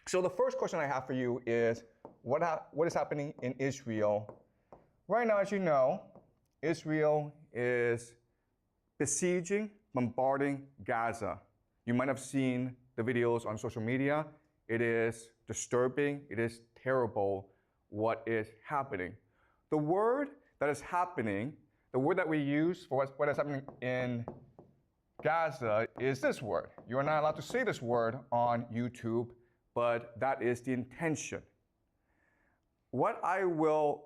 So the first question I have for you is, what is happening in Israel? Right now, as you know, Israel is besieging, bombarding Gaza. You might have seen the videos on social media. It is disturbing. It is terrible what is happening. The word that is happening, the word that we use for what is happening in Gaza is this word. You are not allowed to say this word on YouTube, but that is the intention. What I will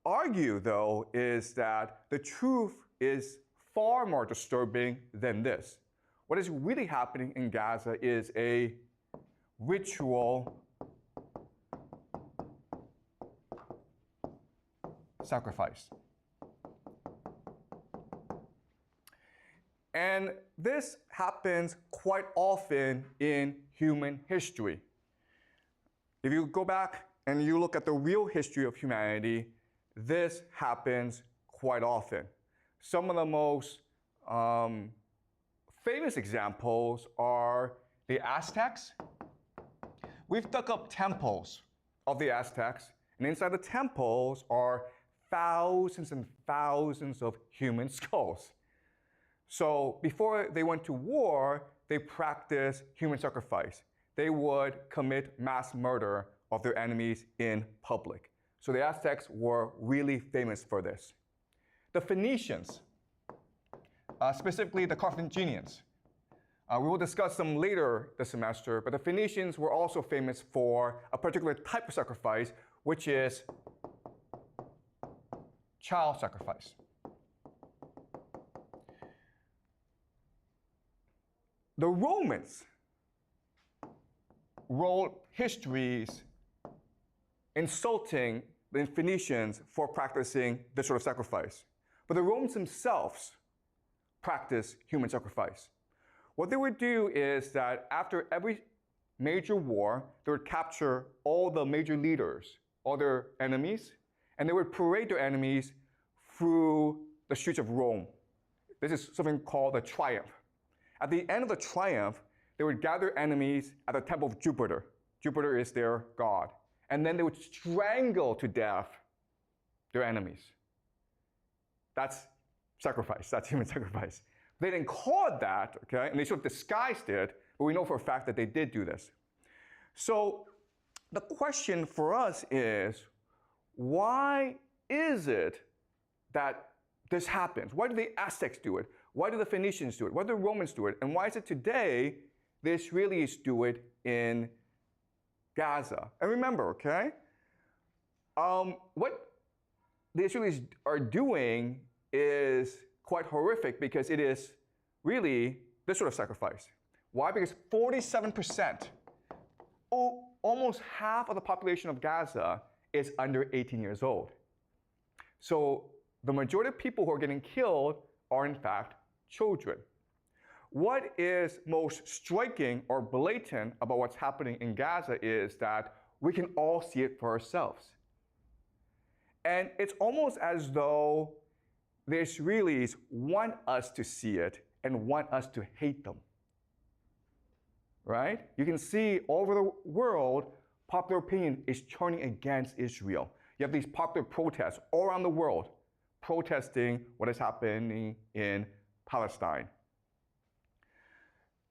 argue, though, is that the truth is far more disturbing than this. What is really happening in Gaza is a ritual sacrifice. And this happens quite often in human history. If you go back and you look at the real history of humanity, this happens quite often. Some of the most famous examples are the Aztecs. We've dug up temples of the Aztecs, and inside the temples are thousands and thousands of human skulls. So before they went to war, they practiced human sacrifice. They would commit mass murder of their enemies in public. So the Aztecs were really famous for this. The Phoenicians, specifically the Carthaginians, we will discuss them later this semester, but the Phoenicians were also famous for a particular type of sacrifice, which is child sacrifice. The Romans wrote histories insulting the Phoenicians for practicing this sort of sacrifice. But the Romans themselves practiced human sacrifice. What they would do is that after every major war, they would capture all the major leaders, all their enemies, and they would parade their enemies through the streets of Rome. This is something called the triumph. At the end of the triumph, they would gather enemies at the temple of Jupiter. Jupiter is their god. And then they would strangle to death their enemies. That's sacrifice. That's human sacrifice. They didn't call it that, okay? And they sort of disguised it, but we know for a fact that they did do this. So the question for us is, why is it that this happens? Why do the Aztecs do it? Why do the Phoenicians do it? Why do the Romans do it? And why is it today the Israelis do it in Gaza? And remember, okay, what the Israelis are doing is quite horrific because it is really this sort of sacrifice. Why? Because 47%, almost half of the population of Gaza is under 18 years old. So the majority of people who are getting killed are in fact children. What is most striking or blatant about what's happening in Gaza is that we can all see it for ourselves. And it's almost as though the Israelis want us to see it and want us to hate them. Right? You can see all over the world, popular opinion is turning against Israel. You have these popular protests all around the world protesting what is happening in Palestine.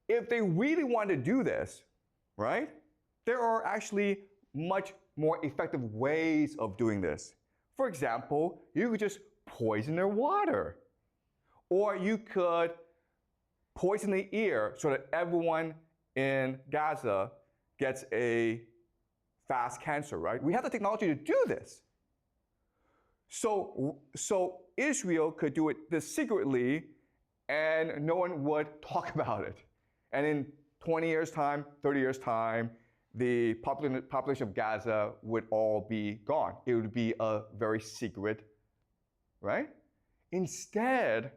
If they really want to do this, right, there are actually much more effective ways of doing this. For example, you could just poison their water. Or you could poison the air so that everyone in Gaza gets a fast cancer, right? We have the technology to do this. So Israel could do it this secretly and no one would talk about it. And in 20 years' time, 30 years' time, the population of Gaza would all be gone. It would be a very secret, right? Instead,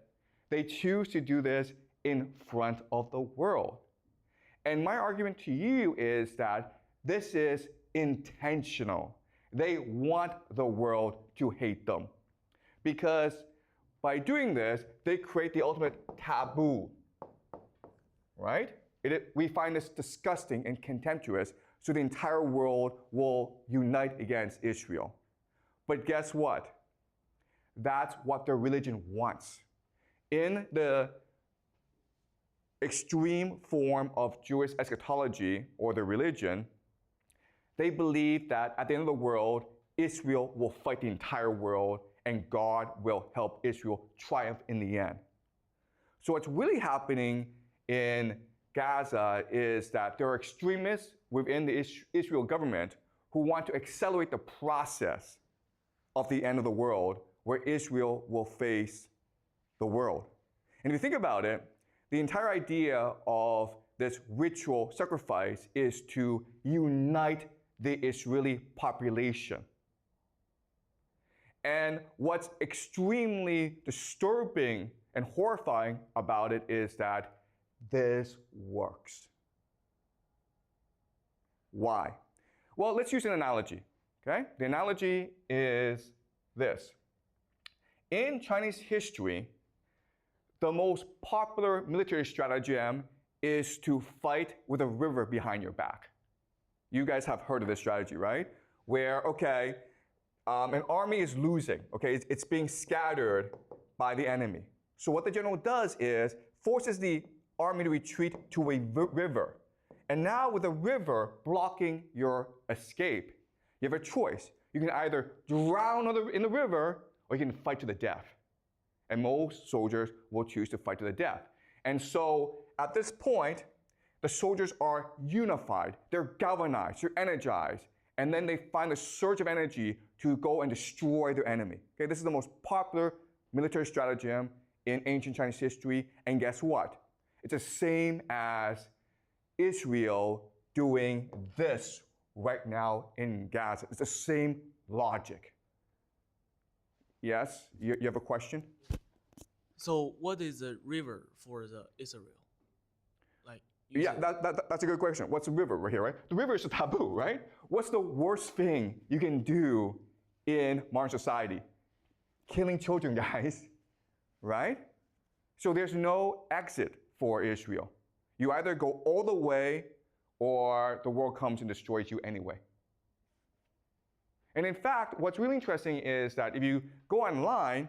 they choose to do this in front of the world. And my argument to you is that this is intentional. They want the world to hate them. Because by doing this, they create the ultimate taboo, right? We find this disgusting and contemptuous, so the entire world will unite against Israel. But guess what? That's what their religion wants. In the extreme form of Jewish eschatology, or their religion, they believe that at the end of the world, Israel will fight the entire world and God will help Israel triumph in the end. So what's really happening in Gaza is that there are extremists within the Israel government who want to accelerate the process of the end of the world, where Israel will face the world. And if you think about it, the entire idea of this ritual sacrifice is to unite the Israeli population. And what's extremely disturbing and horrifying about it is that this works. Why? Well, let's use an analogy, okay? The analogy is this. In Chinese history, the most popular military stratagem is to fight with a river behind your back. You guys have heard of this strategy, right? Where, okay, an army is losing, okay? It's being scattered by the enemy. So what the general does is forces the army to retreat to a river. And now with the river blocking your escape, you have a choice. You can either drown in the river or you can fight to the death. And most soldiers will choose to fight to the death. And so at this point, the soldiers are unified, they're galvanized, they're energized, and then they find a surge of energy to go and destroy their enemy. Okay, this is the most popular military stratagem in ancient Chinese history, and guess what? It's the same as Israel doing this right now in Gaza. It's the same logic. Yes, you have a question? So what is the river for the Israel? Like, yeah, that's a good question. What's a river right here, right? The river is a taboo, right? What's the worst thing you can do in modern society? Killing children, guys, right? So there's no exit for Israel. You either go all the way or the world comes and destroys you anyway. And in fact, what's really interesting is that if you go online,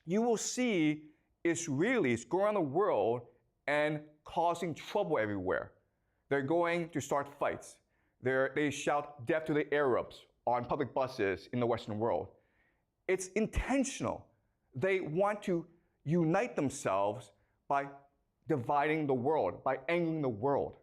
you will see Israelis go around the world and causing trouble everywhere. They're going to start fights. They shout death to the Arabs on public buses in the Western world. It's intentional. They want to unite themselves by dividing the world, by angering the world.